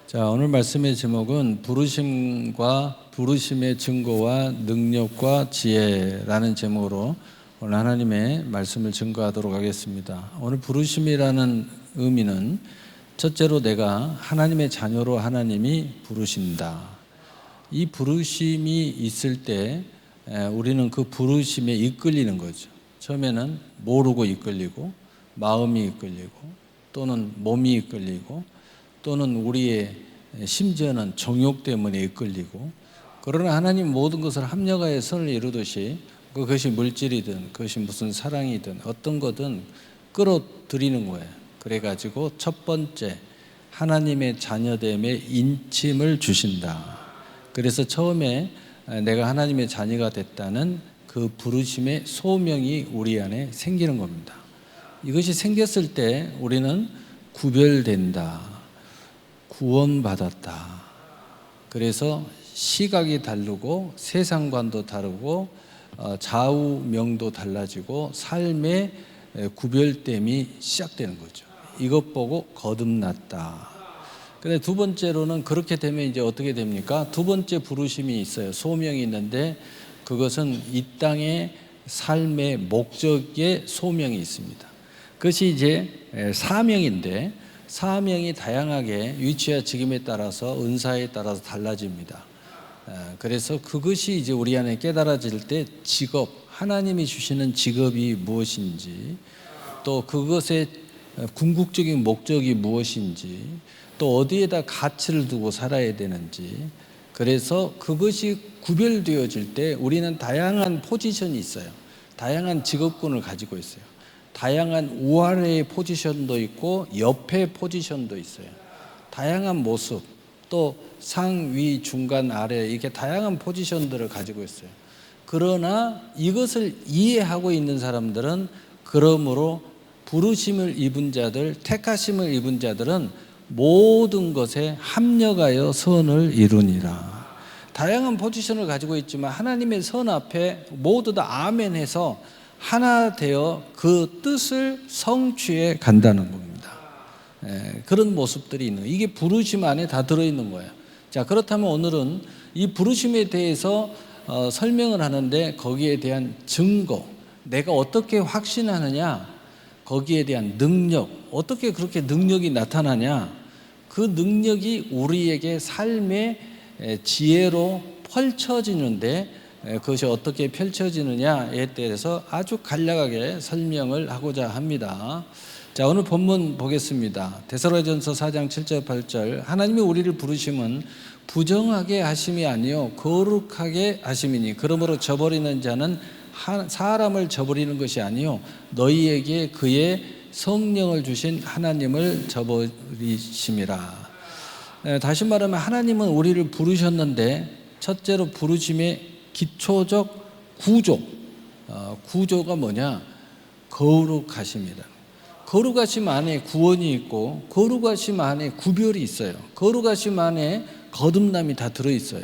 자, 오늘 말씀의 제목은 부르심과 부르심의 증거와 능력과 지혜라는 제목으로 오늘 하나님의 말씀을 증거하도록 하겠습니다. 오늘 부르심이라는 의미는 첫째로 내가 하나님의 자녀로 하나님이 부르신다. 이 부르심이 있을 때 우리는 그 부르심에 이끌리는 거죠. 처음에는 모르고 이끌리고 마음이 이끌리고 또는 몸이 이끌리고 또는 우리의 심지어는 정욕 때문에 이끌리고, 그러나 하나님 모든 것을 합력하여 선을 이루듯이 그것이 물질이든 그것이 무슨 사랑이든 어떤 거든 끌어들이는 거예요. 그래가지고 첫 번째 하나님의 자녀됨의 인침을 주신다. 그래서 처음에 내가 하나님의 자녀가 됐다는 그 부르심의 소명이 우리 안에 생기는 겁니다. 이것이 생겼을 때 우리는 구별된다. 구원받았다. 그래서 시각이 다르고 세상관도 다르고 좌우명도 달라지고 삶의 구별됨이 시작되는 거죠. 이것 보고 거듭났다. 근데 두 번째로는 그렇게 되면 이제 어떻게 됩니까? 두 번째 부르심이 있어요. 소명이 있는데 그것은 이 땅의 삶의 목적의 소명이 있습니다. 그것이 이제 사명인데, 사명이 다양하게 위치와 직임에 따라서 은사에 따라서 달라집니다. 그래서 그것이 이제 우리 안에 깨달아질 때 직업, 하나님이 주시는 직업이 무엇인지, 또 그것의 궁극적인 목적이 무엇인지, 또 어디에다 가치를 두고 살아야 되는지, 그래서 그것이 구별되어질 때 우리는 다양한 포지션이 있어요. 다양한 직업군을 가지고 있어요. 다양한 우아래의 포지션도 있고 옆에 포지션도 있어요. 다양한 모습, 또 상위, 중간, 아래 이렇게 다양한 포지션들을 가지고 있어요. 그러나 이것을 이해하고 있는 사람들은, 그러므로 부르심을 입은 자들, 택하심을 입은 자들은 모든 것에 합력하여 선을 이루니라. 다양한 포지션을 가지고 있지만 하나님의 선 앞에 모두 다 아멘해서 하나 되어 그 뜻을 성취해 간다는 겁니다. 그런 모습들이 있는 거예요. 이게 부르심 안에 다 들어있는 거예요. 자, 그렇다면 오늘은 이 부르심에 대해서 설명을 하는데 거기에 대한 증거, 내가 어떻게 확신하느냐, 거기에 대한 능력, 어떻게 그렇게 능력이 나타나냐, 그 능력이 우리에게 삶의 지혜로 펼쳐지는데 그것이 어떻게 펼쳐지느냐에 대해서 아주 간략하게 설명을 하고자 합니다. 자, 오늘 본문 보겠습니다. 데살로니가전서 4장 7절 8절. 하나님이 우리를 부르심은 부정하게 하심이 아니요 거룩하게 하심이니, 그러므로 저버리는 자는 사람을 저버리는 것이 아니요 너희에게 그의 성령을 주신 하나님을 저버리심이라. 다시 말하면 하나님은 우리를 부르셨는데, 첫째로 부르심의 기초적 구조가 뭐냐? 거룩하심이다. 거룩하심 안에 구원이 있고, 거룩하심 안에 구별이 있어요. 거룩하심 안에 거듭남이 다 들어있어요.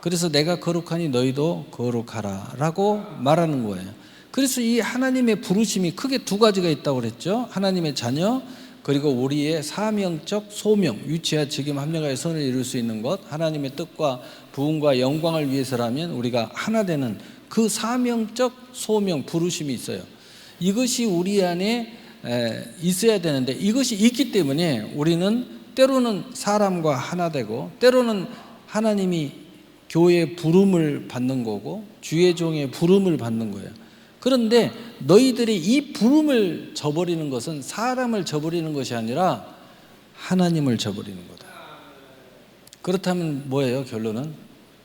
그래서 내가 거룩하니 너희도 거룩하라 라고 말하는 거예요. 그래서 이 하나님의 부르심이 크게 두 가지가 있다고 그랬죠. 하나님의 자녀, 그리고 우리의 사명적 소명, 위치와 직임 합력하여 선을 이룰 수 있는 것, 하나님의 뜻과 부흥과 영광을 위해서라면 우리가 하나 되는 그 사명적 소명, 부르심이 있어요. 이것이 우리 안에 있어야 되는데, 이것이 있기 때문에 우리는 때로는 사람과 하나 되고, 때로는 하나님이 교회의 부름을 받는 거고 주의 종의 부름을 받는 거예요. 그런데 너희들이 이 부름을 저버리는 것은 사람을 저버리는 것이 아니라 하나님을 저버리는 거다. 그렇다면 뭐예요? 결론은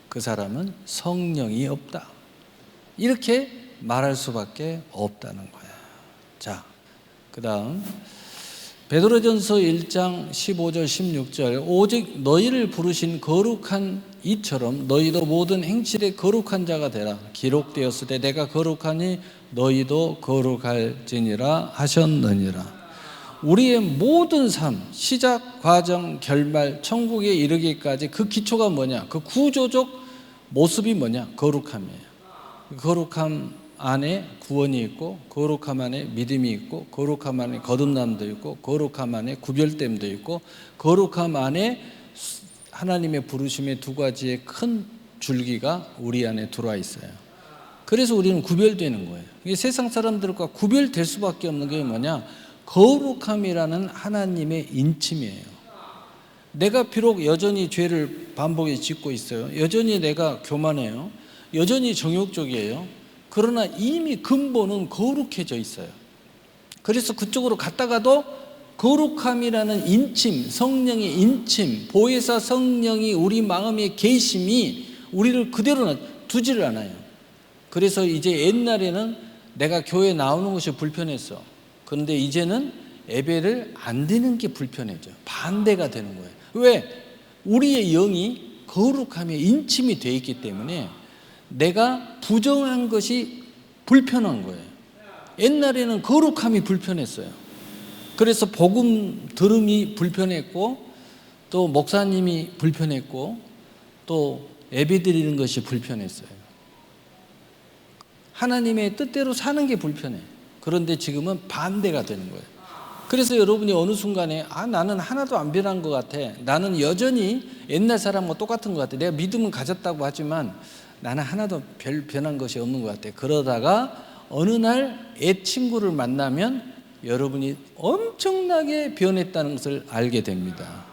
그 사람은 성령이 없다. 이렇게 말할 수밖에 없다는 거야. 자, 그 다음 베드로전서 1장 15절 16절. 오직 너희를 부르신 거룩한 이처럼 너희도 모든 행실에 거룩한 자가 되라. 기록되었을 때 내가 거룩하니 너희도 거룩할지니라 하셨느니라. 우리의 모든 삶, 시작, 과정, 결말, 천국에 이르기까지 그 기초가 뭐냐? 그 구조적 모습이 뭐냐? 거룩함이에요. 거룩함 안에 구원이 있고, 거룩함 안에 믿음이 있고, 거룩함 안에 거듭남도 있고, 거룩함 안에 구별됨도 있고, 거룩함 안에 하나님의 부르심의 두 가지의 큰 줄기가 우리 안에 들어와 있어요. 그래서 우리는 구별되는 거예요. 이게 세상 사람들과 구별될 수밖에 없는 게 뭐냐? 거룩함이라는 하나님의 인침이에요. 내가 비록 여전히 죄를 반복해 짓고 있어요. 여전히 내가 교만해요. 여전히 정욕적이에요. 그러나 이미 근본은 거룩해져 있어요. 그래서 그쪽으로 갔다가도 거룩함이라는 인침, 성령의 인침, 보혜사 성령이 우리 마음의 계심이 우리를 그대로 두지를 않아요. 그래서 이제 옛날에는 내가 교회 나오는 것이 불편했어. 그런데 이제는 예배를 안 드리는 게 불편해져. 반대가 되는 거예요. 왜? 우리의 영이 거룩함에 인침이 되어 있기 때문에 내가 부정한 것이 불편한 거예요. 옛날에는 거룩함이 불편했어요. 그래서 복음 들음이 불편했고, 또 목사님이 불편했고, 또 예배 드리는 것이 불편했어요. 하나님의 뜻대로 사는 게 불편해. 그런데 지금은 반대가 되는 거예요. 그래서 여러분이 어느 순간에 나는 하나도 안 변한 것 같아. 나는 여전히 옛날 사람과 똑같은 것 같아. 내가 믿음은 가졌다고 하지만 나는 하나도 별 변한 것이 없는 것 같아. 그러다가 어느 날 옛 친구를 만나면 여러분이 엄청나게 변했다는 것을 알게 됩니다.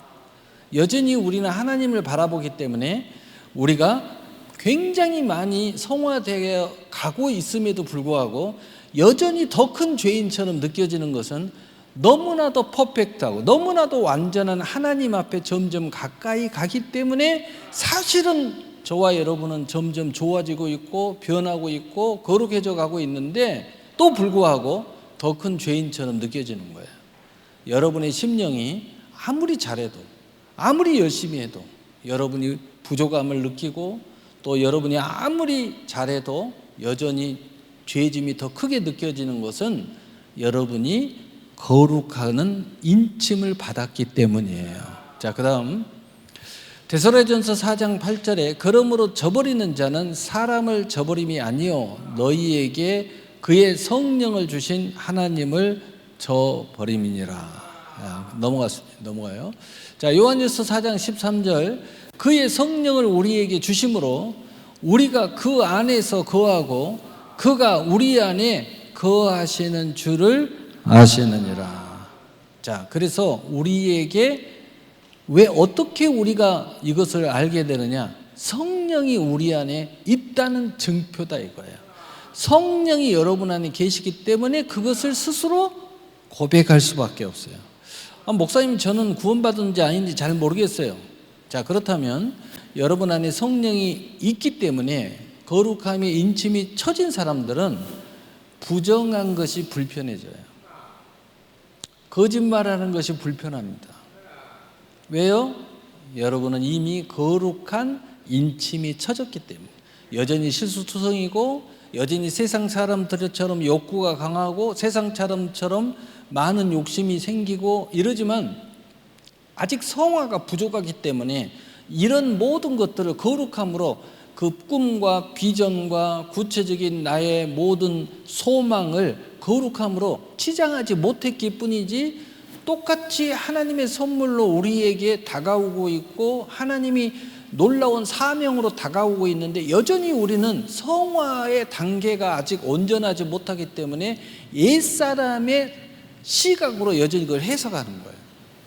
여전히 우리는 하나님을 바라보기 때문에 우리가 굉장히 많이 성화되어 가고 있음에도 불구하고 여전히 더 큰 죄인처럼 느껴지는 것은 너무나도 퍼펙트하고 너무나도 완전한 하나님 앞에 점점 가까이 가기 때문에 사실은 저와 여러분은 점점 좋아지고 있고 변하고 있고 거룩해져 가고 있는데 또 불구하고 더 큰 죄인처럼 느껴지는 거예요. 여러분의 심령이 아무리 잘해도 아무리 열심히 해도 여러분이 부족함을 느끼고 또 여러분이 아무리 잘해도 여전히 죄짐이 더 크게 느껴지는 것은 여러분이 거룩하는 인침을 받았기 때문이에요. 자, 그 다음 데살로니가전서 4장 8절에 그러므로 저버리는 자는 사람을 저버림이 아니요 너희에게 그의 성령을 주신 하나님을 저버림이니라. 넘어가요. 자, 요한일서 4장 13절 그의 성령을 우리에게 주심으로 우리가 그 안에서 거하고 그가 우리 안에 거하시는 줄을 아시느니라. 자, 그래서 우리에게 왜 어떻게 우리가 이것을 알게 되느냐? 성령이 우리 안에 있다는 증표다 이거예요. 성령이 여러분 안에 계시기 때문에 그것을 스스로 고백할 수밖에 없어요. 목사님 저는 구원받은지 아닌지 잘 모르겠어요. 자, 그렇다면 여러분 안에 성령이 있기 때문에 거룩함의 인침이 처진 사람들은 부정한 것이 불편해져요. 거짓말하는 것이 불편합니다. 왜요? 여러분은 이미 거룩한 인침이 처졌기 때문에. 여전히 실수투성이고 여전히 세상 사람들처럼 욕구가 강하고 세상 사람처럼 많은 욕심이 생기고 이러지만 아직 성화가 부족하기 때문에 이런 모든 것들을 거룩함으로 그 꿈과 비전과 구체적인 나의 모든 소망을 거룩함으로 치장하지 못했기 뿐이지 똑같이 하나님의 선물로 우리에게 다가오고 있고 하나님이 놀라운 사명으로 다가오고 있는데 여전히 우리는 성화의 단계가 아직 온전하지 못하기 때문에 옛사람의 시각으로 여전히 그걸 해석하는 거예요.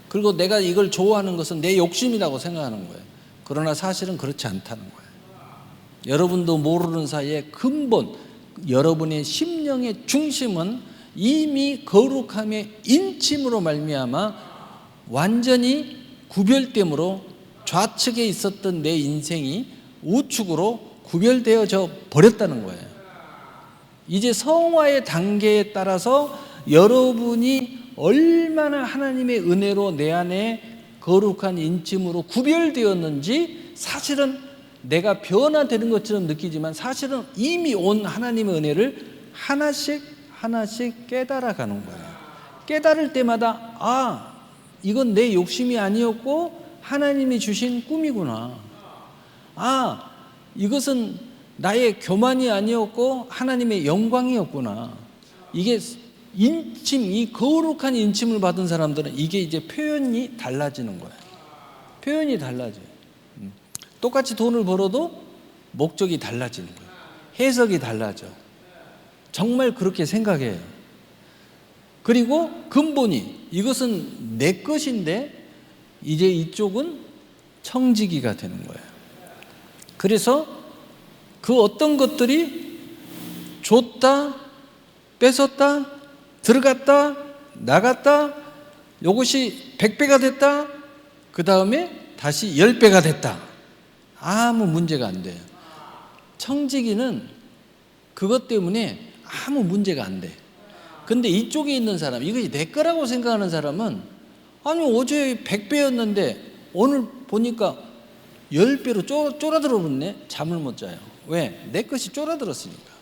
그리고 내가 이걸 좋아하는 것은 내 욕심이라고 생각하는 거예요. 그러나 사실은 그렇지 않다는 거예요. 여러분도 모르는 사이에 근본 여러분의 심령의 중심은 이미 거룩함의 인침으로 말미암아 완전히 구별됨으로 좌측에 있었던 내 인생이 우측으로 구별되어져 버렸다는 거예요. 이제 성화의 단계에 따라서 여러분이 얼마나 하나님의 은혜로 내 안에 거룩한 인침으로 구별되었는지 사실은 내가 변화되는 것처럼 느끼지만 사실은 이미 온 하나님의 은혜를 하나씩 깨달아가는 거예요. 깨달을 때마다 이건 내 욕심이 아니었고 하나님이 주신 꿈이구나. 이것은 나의 교만이 아니었고 하나님의 영광이었구나. 이게 인침, 이 거룩한 인침을 받은 사람들은 이게 이제 표현이 달라지는 거예요. 표현이 달라져요. 똑같이 돈을 벌어도 목적이 달라지는 거예요. 해석이 달라져. 정말 그렇게 생각해요. 그리고 근본이 이것은 내 것인데 이제 이쪽은 청지기가 되는 거예요. 그래서 그 어떤 것들이 줬다, 뺏었다, 들어갔다, 나갔다, 이것이 100배가 됐다, 그 다음에 다시 10배가 됐다. 아무 문제가 안 돼요. 청지기는 그것 때문에 아무 문제가 안 돼. 근데 이쪽에 있는 사람, 이것이 내 거라고 생각하는 사람은 아니 어제 100배였는데 오늘 보니까 10배로 쫄아들어 버렸네. 잠을 못 자요. 왜? 내 것이 쫄아들었으니까.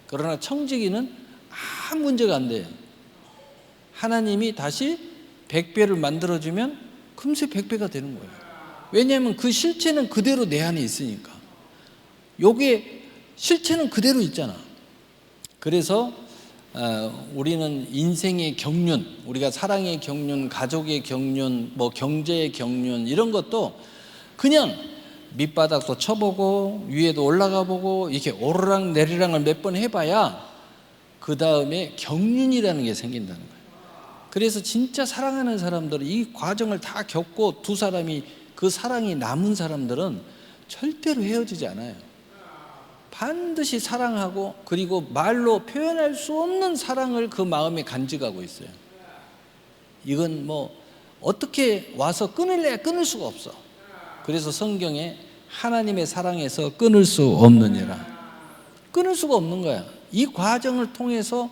그러나 청지기는 아무 문제가 안 돼요. 하나님이 다시 100배를 만들어주면 금세 100배가 되는 거예요. 왜냐하면 그 실체는 그대로 내 안에 있으니까. 요게 실체는 그대로 있잖아. 그래서 우리는 인생의 경륜, 우리가 사랑의 경륜, 가족의 경륜, 뭐 경제의 경륜 이런 것도 그냥 밑바닥도 쳐보고 위에도 올라가 보고 이렇게 오르락 내리락을 몇 번 해봐야 그 다음에 경륜이라는 게 생긴다는 거예요. 그래서 진짜 사랑하는 사람들은 이 과정을 다 겪고 두 사람이 그 사랑이 남은 사람들은 절대로 헤어지지 않아요. 반드시 사랑하고 그리고 말로 표현할 수 없는 사랑을 그 마음에 간직하고 있어요. 이건 뭐 어떻게 와서 끊을래야 끊을 수가 없어. 그래서 성경에 하나님의 사랑에서 끊을 수 없느니라. 끊을 수가 없는 거야. 이 과정을 통해서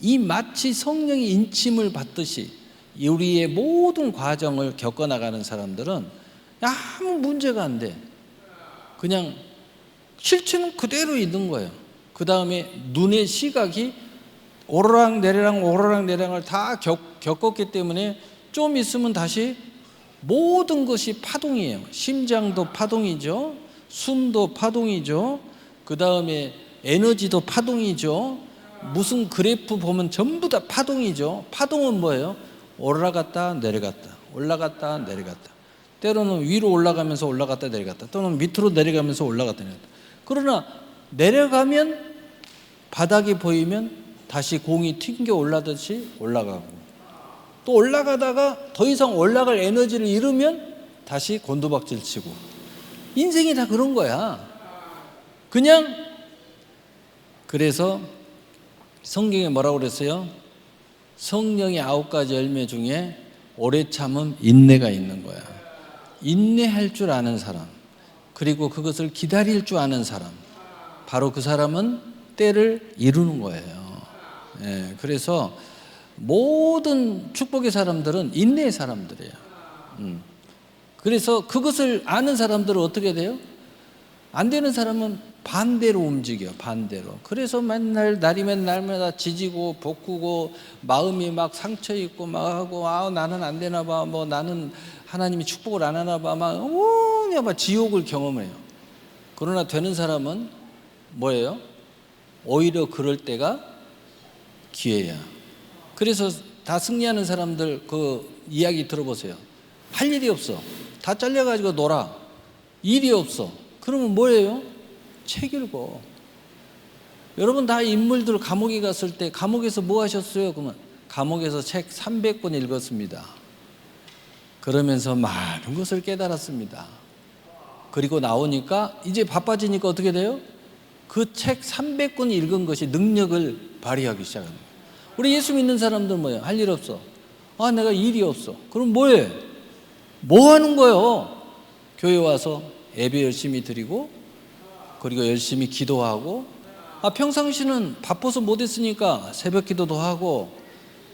이 마치 성령의 인침을 받듯이 우리의 모든 과정을 겪어나가는 사람들은 아무 문제가 안 돼. 그냥 실체는 그대로 있는 거예요. 그 다음에 눈의 시각이 오르락 내리락을 다 겪었기 때문에 좀 있으면 다시 모든 것이 파동이에요. 심장도 파동이죠. 숨도 파동이죠. 그 다음에 에너지도 파동이죠. 무슨 그래프 보면 전부 다 파동이죠. 파동은 뭐예요? 올라갔다 내려갔다, 올라갔다 내려갔다. 때로는 위로 올라가면서 올라갔다 내려갔다, 또는 밑으로 내려가면서 올라갔다 내려갔다. 그러나 내려가면 바닥이 보이면 다시 공이 튕겨 올라듯이 올라가고, 또 올라가다가 더 이상 올라갈 에너지를 잃으면 다시 곤두박질 치고. 인생이 다 그런 거야. 그냥. 그래서 성경에 뭐라고 그랬어요? 성령의 9가지 열매 중에 오래 참음 인내가 있는 거야. 인내할 줄 아는 사람, 그리고 그것을 기다릴 줄 아는 사람, 바로 그 사람은 때를 이루는 거예요. 예, 그래서 모든 축복의 사람들은 인내의 사람들이에요. 그래서 그것을 아는 사람들은 어떻게 돼요? 안 되는 사람은 반대로 움직여, 반대로. 그래서 맨날 날이면 날마다 지지고 볶고 마음이 막 상처 있고 막 하고, 나는 안 되나 봐, 뭐 나는 하나님이 축복을 안 하나 봐, 막 지옥을 경험해요. 그러나 되는 사람은 뭐예요? 오히려 그럴 때가 기회야. 그래서 다 승리하는 사람들 그 이야기 들어보세요. 할 일이 없어. 다 잘려가지고 놀아. 일이 없어. 그러면 뭐예요? 책 읽어. 여러분 다 인물들 감옥에 갔을 때 감옥에서 뭐 하셨어요? 그러면 감옥에서 책 300권 읽었습니다. 그러면서 많은 것을 깨달았습니다. 그리고 나오니까 이제 바빠지니까 어떻게 돼요? 그 책 300권 읽은 것이 능력을 발휘하기 시작합니다. 우리 예수 믿는 사람들 뭐예요? 할 일 없어. 내가 일이 없어. 그럼 뭐해? 뭐 하는 거예요? 교회 와서 예배 열심히 드리고, 그리고 열심히 기도하고, 평상시는 바빠서 못했으니까 새벽 기도도 하고,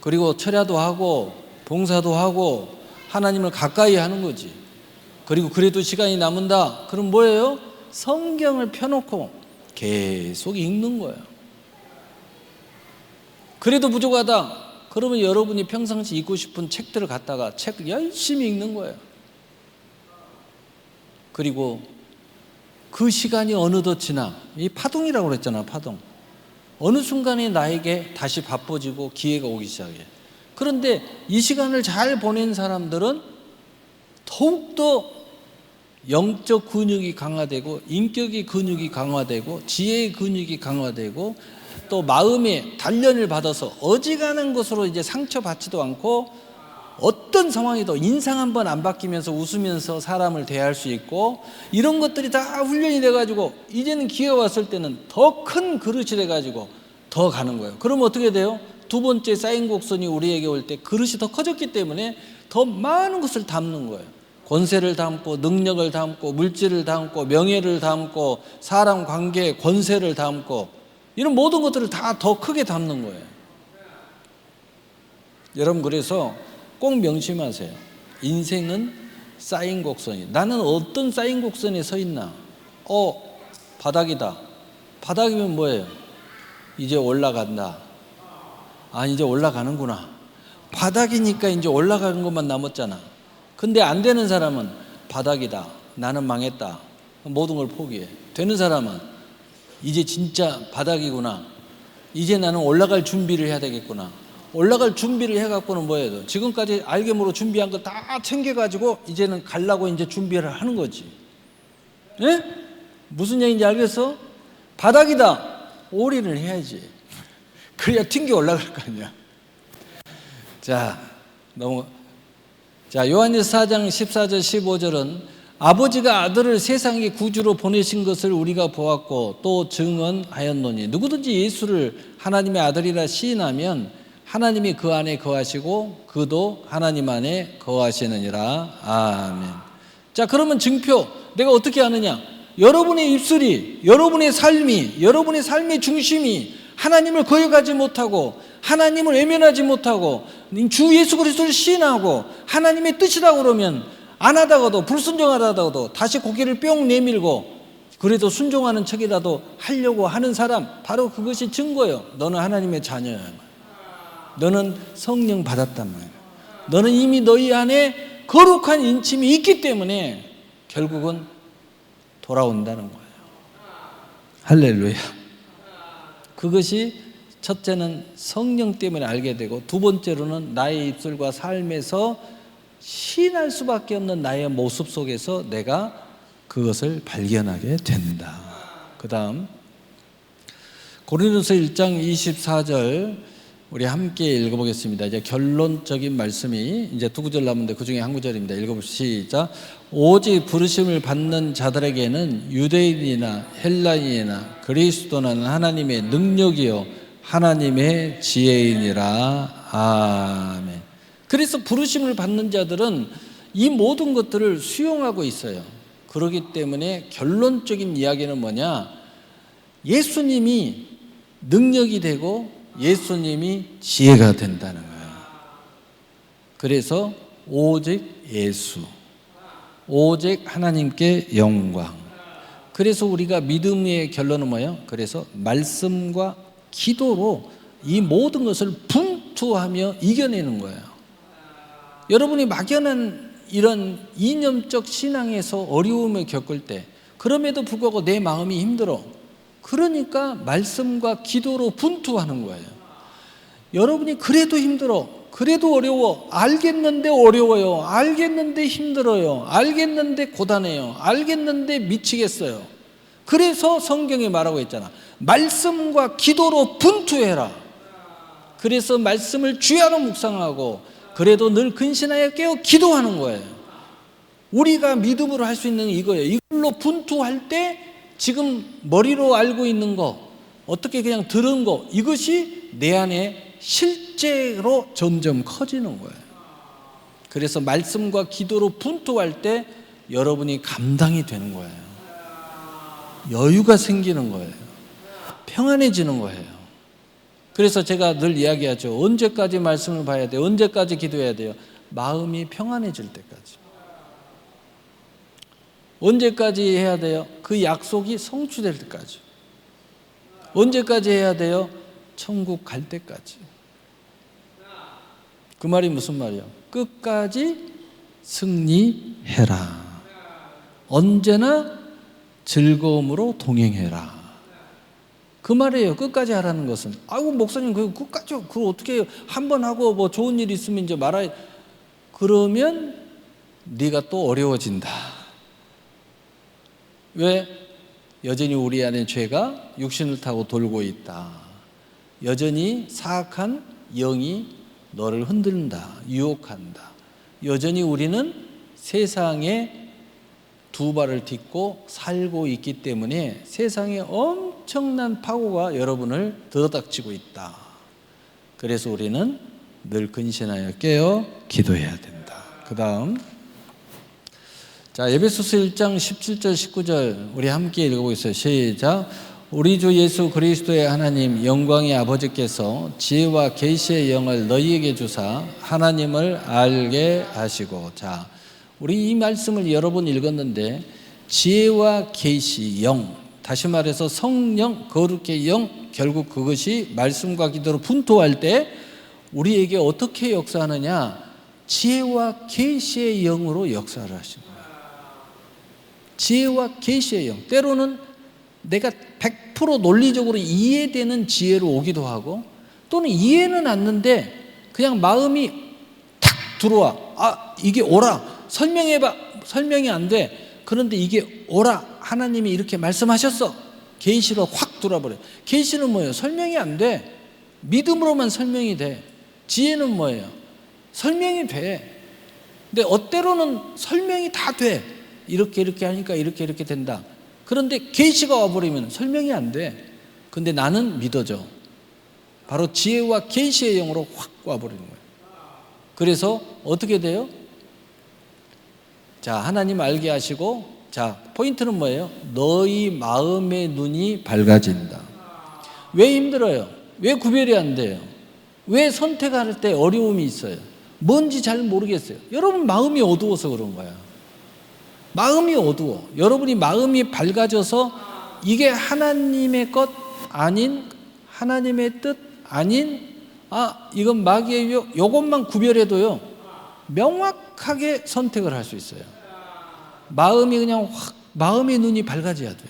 그리고 철야도 하고, 봉사도 하고, 하나님을 가까이 하는 거지. 그리고 그래도 시간이 남는다. 그럼 뭐예요? 성경을 펴놓고 계속 읽는 거예요. 그래도 부족하다. 그러면 여러분이 평상시 읽고 싶은 책들을 갖다가 책 열심히 읽는 거예요. 그리고 그 시간이 어느덧 지나, 이 파동이라고 그랬잖아, 파동. 어느 순간에 나에게 다시 바빠지고 기회가 오기 시작해. 그런데 이 시간을 잘 보낸 사람들은 더욱더 영적 근육이 강화되고 인격의 근육이 강화되고 지혜의 근육이 강화되고 또 마음의 단련을 받아서 어지간한 것으로 이제 상처받지도 않고 어떤 상황에도 인상 한번 안 바뀌면서 웃으면서 사람을 대할 수 있고 이런 것들이 다 훈련이 돼가지고 이제는 기회가 왔을 때는 더 큰 그릇이 돼가지고 더 가는 거예요. 그러면 어떻게 돼요? 두 번째 쌓인 곡선이 우리에게 올 때 그릇이 더 커졌기 때문에 더 많은 것을 담는 거예요. 권세를 담고 능력을 담고 물질을 담고 명예를 담고 사람 관계 권세를 담고 이런 모든 것들을 다 더 크게 담는 거예요. 여러분 그래서 꼭 명심하세요. 인생은 쌓인 곡선이. 나는 어떤 쌓인 곡선에 서 있나? 바닥이다. 바닥이면 뭐예요? 이제 올라간다. 이제 올라가는구나. 바닥이니까 이제 올라가는 것만 남았잖아. 근데 안 되는 사람은 바닥이다. 나는 망했다. 모든 걸 포기해. 되는 사람은 이제 진짜 바닥이구나. 이제 나는 올라갈 준비를 해야 되겠구나. 올라갈 준비를 해갖고는 뭐예요? 지금까지 알게모로 준비한 거 다 챙겨가지고 이제는 가려고 이제 준비를 하는 거지. 예? 무슨 얘기인지 알겠어? 바닥이다. 오리를 해야지. 그래야 튕겨 올라갈 거 아니야. 자, 요한일서 4장 14절 15절은 아버지가 아들을 세상의 구주로 보내신 것을 우리가 보았고 또 증언하였노니 누구든지 예수를 하나님의 아들이라 시인하면 하나님이 그 안에 거하시고 그도 하나님 안에 거하시느니라. 아멘. 자, 그러면 증표 내가 어떻게 하느냐? 여러분의 입술이, 여러분의 삶의 중심이 하나님을 거역하지 못하고 하나님을 외면하지 못하고 주 예수 그리스도를 시인하고 하나님의 뜻이라고 그러면 안 하다가도 불순종하다가도 다시 고개를 뿅 내밀고 그래도 순종하는 척이라도 하려고 하는 사람, 바로 그것이 증거예요. 너는 하나님의 자녀야. 너는 성령 받았단 말이야. 너는 이미 너희 안에 거룩한 인침이 있기 때문에 결국은 돌아온다는 거예요. 할렐루야. 그것이 첫째는 성령 때문에 알게 되고 두 번째로는 나의 입술과 삶에서 시인할 수밖에 없는 나의 모습 속에서 내가 그것을 발견하게 된다. 그 다음 고린도서 1장 24절 우리 함께 읽어보겠습니다. 이제 결론적인 말씀이 이제 두 구절 남았는데 그 중에 한 구절입니다. 읽어봅시다. 오직 부르심을 받는 자들에게는 유대인이나 헬라인이나 그리스도는 하나님의 능력이요 하나님의 지혜이니라. 아멘. 그래서 부르심을 받는 자들은 이 모든 것들을 수용하고 있어요. 그렇기 때문에 결론적인 이야기는 뭐냐? 예수님이 능력이 되고 예수님이 지혜가 된다는 거예요. 그래서 오직 예수, 오직 하나님께 영광. 그래서 우리가 믿음의 결론은 뭐예요? 그래서 말씀과 기도로 이 모든 것을 분투하며 이겨내는 거예요. 여러분이 막연한 이런 이념적 신앙에서 어려움을 겪을 때 그럼에도 불구하고 내 마음이 힘들어. 그러니까 말씀과 기도로 분투하는 거예요. 여러분이 그래도 힘들어, 그래도 어려워, 알겠는데 어려워요, 알겠는데 힘들어요, 알겠는데 고단해요, 알겠는데 미치겠어요. 그래서 성경에 말하고 있잖아. 말씀과 기도로 분투해라. 그래서 말씀을 주야로 묵상하고 그래도 늘 근신하여 깨어 기도하는 거예요. 우리가 믿음으로 할 수 있는 이거예요. 이걸로 분투할 때 지금 머리로 알고 있는 거, 어떻게 그냥 들은 거, 이것이 내 안에 실제로 점점 커지는 거예요. 그래서 말씀과 기도로 분투할 때 여러분이 감당이 되는 거예요. 여유가 생기는 거예요. 평안해지는 거예요. 그래서 제가 늘 이야기하죠. 언제까지 말씀을 봐야 돼요? 언제까지 기도해야 돼요? 마음이 평안해질 때까지. 언제까지 해야 돼요? 그 약속이 성취될 때까지. 언제까지 해야 돼요? 천국 갈 때까지. 그 말이 무슨 말이에요? 끝까지 승리해라. 언제나 즐거움으로 동행해라. 그 말이에요. 끝까지 하라는 것은. 아이고 목사님 그 끝까지 그걸 어떻게 한 번 하고 뭐 좋은 일 있으면 이제 말아야. 그러면 네가 또 어려워진다. 왜? 여전히 우리 안에 죄가 육신을 타고 돌고 있다. 여전히 사악한 영이 너를 흔든다, 유혹한다. 여전히 우리는 세상에 두 발을 딛고 살고 있기 때문에 세상에 엄청난 파고가 여러분을 들어닥치고 있다. 그래서 우리는 늘 근신하여 깨어 기도해야 된다. 그 다음, 자, 에베소서 1장 17절 19절 우리 함께 읽어보겠습니다. 시작. 우리 주 예수 그리스도의 하나님 영광의 아버지께서 지혜와 계시의 영을 너희에게 주사 하나님을 알게 하시고. 자, 우리 이 말씀을 여러 번 읽었는데 지혜와 계시 영, 다시 말해서 성령, 거룩의 영, 결국 그것이 말씀과 기도로 분토할 때 우리에게 어떻게 역사하느냐? 지혜와 계시의 영으로 역사를 하신 거예요. 지혜와 계시의 영. 때로는 내가 100% 논리적으로 이해되는 지혜로 오기도 하고, 또는 이해는 않는데 그냥 마음이 탁 들어와. 아, 이게 오라. 설명해봐. 설명이 안 돼. 그런데 이게 오라. 하나님이 이렇게 말씀하셨어. 계시로 확 들어버려. 계시는 뭐예요? 설명이 안 돼. 믿음으로만 설명이 돼. 지혜는 뭐예요? 설명이 돼. 근데 때로는 설명이 다 돼. 이렇게 하니까 이렇게 된다. 그런데 계시가 와버리면 설명이 안 돼. 근데 나는 믿어져. 바로 지혜와 계시의 영으로 확 와버리는 거예요. 그래서 어떻게 돼요? 자, 하나님 알게 하시고, 자, 포인트는 뭐예요? 너희 마음의 눈이 밝아진다. 왜 힘들어요? 왜 구별이 안 돼요? 왜 선택할 때 어려움이 있어요? 뭔지 잘 모르겠어요. 여러분 마음이 어두워서 그런 거야. 마음이 어두워. 여러분이 마음이 밝아져서 이게 하나님의 것 아닌, 하나님의 뜻 아닌, 아, 이건 마귀예요. 이것만 구별해도요, 명확하게 선택을 할 수 있어요. 마음이 그냥 확, 마음의 눈이 밝아져야 돼.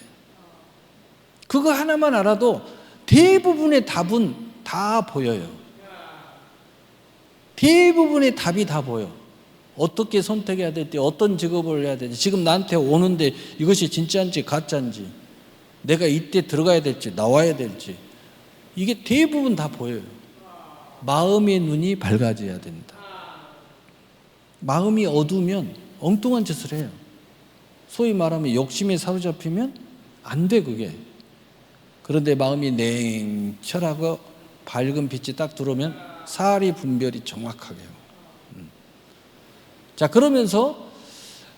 그거 하나만 알아도 대부분의 답은 다 보여요. 대부분의 답이 다 보여. 어떻게 선택해야 될지, 어떤 직업을 해야 될지, 지금 나한테 오는데 이것이 진짜인지 가짜인지, 내가 이때 들어가야 될지 나와야 될지, 이게 대부분 다 보여요. 마음의 눈이 밝아져야 된다. 마음이 어두우면 엉뚱한 짓을 해요. 소위 말하면 욕심에 사로잡히면 안 돼, 그게. 그런데 마음이 냉철하고 밝은 빛이 딱 들어오면 사리 분별이 정확하게 해요. 자, 그러면서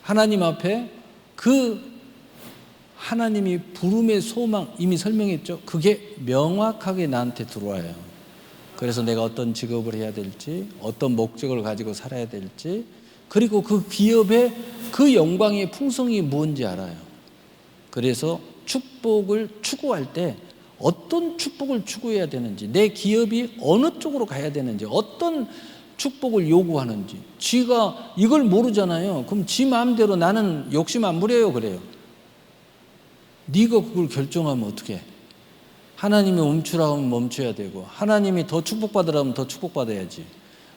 하나님 앞에 그 하나님이 부름의 소망, 이미 설명했죠. 그게 명확하게 나한테 들어와요. 그래서 내가 어떤 직업을 해야 될지, 어떤 목적을 가지고 살아야 될지, 그리고 그 기업의 그 영광의 풍성이 뭔지 알아요. 그래서 축복을 추구할 때 어떤 축복을 추구해야 되는지, 내 기업이 어느 쪽으로 가야 되는지, 어떤 축복을 요구하는지, 지가 이걸 모르잖아요. 그럼 지 마음대로 나는 욕심 안 부려요, 그래요. 네가 그걸 결정하면 어떡해? 하나님이 멈추라면 멈춰야 되고, 하나님이 더 축복받으라면 더 축복받아야지.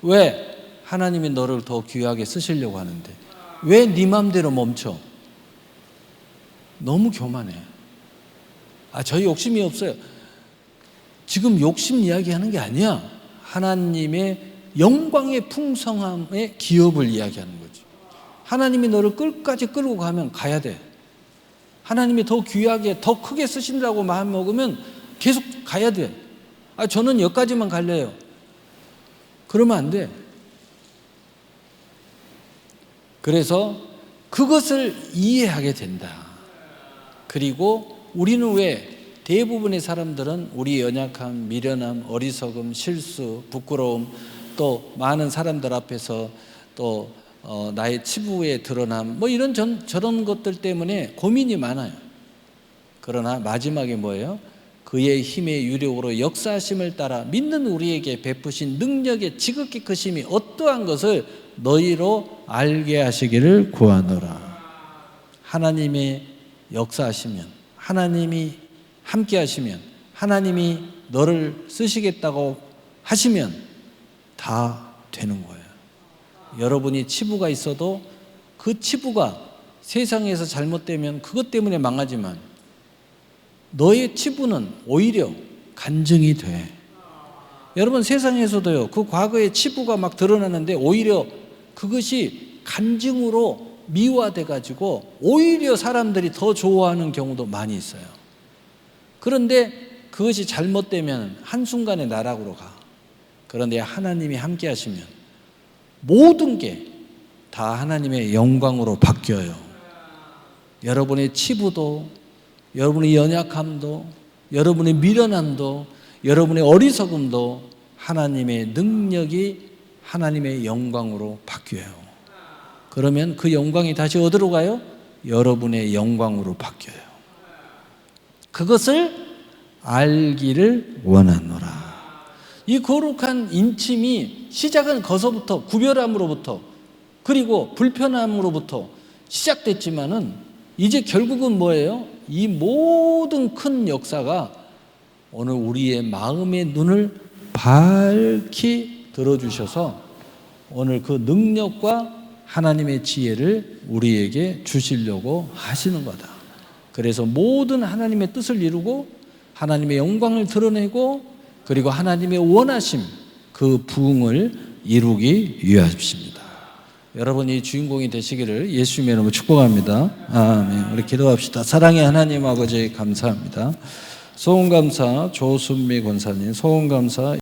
왜? 하나님이 너를 더 귀하게 쓰시려고 하는데 왜 네 마음대로 멈춰? 너무 교만해. 아, 저 욕심이 없어요. 지금 욕심 이야기하는 게 아니야. 하나님의 영광의 풍성함의 기업을 이야기하는 거지. 하나님이 너를 끝까지 끌고 가면 가야 돼. 하나님이 더 귀하게, 더 크게 쓰신다고 마음 먹으면 계속 가야 돼. 아, 저는 여기까지만 갈래요. 그러면 안 돼. 그래서 그것을 이해하게 된다. 그리고 우리는 왜 대부분의 사람들은 우리 연약함, 미련함, 어리석음, 실수, 부끄러움, 또 많은 사람들 앞에서 또 나의 치부의 드러남, 뭐 이런 저런 것들 때문에 고민이 많아요. 그러나 마지막에 뭐예요? 그의 힘의 유력으로 역사하심을 따라 믿는 우리에게 베푸신 능력의 지극히 크심이 어떠한 것을 너희로 알게 하시기를 구하노라. 하나님의 역사하시면, 하나님이 함께 하시면, 하나님이 너를 쓰시겠다고 하시면 다 되는 거예요. 여러분이 치부가 있어도 그 치부가 세상에서 잘못되면 그것 때문에 망하지만 너의 치부는 오히려 간증이 돼. 여러분 세상에서도요, 그 과거의 치부가 막 드러나는데 오히려 그것이 간증으로 미화돼 가지고 오히려 사람들이 더 좋아하는 경우도 많이 있어요. 그런데 그것이 잘못되면 한순간에 나락으로 가. 그런데 하나님이 함께 하시면 모든 게 다 하나님의 영광으로 바뀌어요. 여러분의 치부도, 여러분의 연약함도, 여러분의 미련함도, 여러분의 어리석음도 하나님의 능력이 하나님의 영광으로 바뀌어요. 그러면 그 영광이 다시 어디로 가요? 여러분의 영광으로 바뀌어요. 그것을 알기를 원하노라. 이 거룩한 인침이 시작은 거서부터, 구별함으로부터, 그리고 불편함으로부터 시작됐지만은 이제 결국은 뭐예요? 이 모든 큰 역사가 오늘 우리의 마음의 눈을 밝히 들어주셔서 오늘 그 능력과 하나님의 지혜를 우리에게 주시려고 하시는 거다. 그래서 모든 하나님의 뜻을 이루고 하나님의 영광을 드러내고 그리고 하나님의 원하심, 그 부흥을 이루기 위하십니다. 여러분이 주인공이 되시기를 예수님의 이름으로 축복합니다. 아멘. 우리 기도합시다. 사랑의 하나님 아버지 감사합니다. 소원감사 조순미 권사님, 소원감사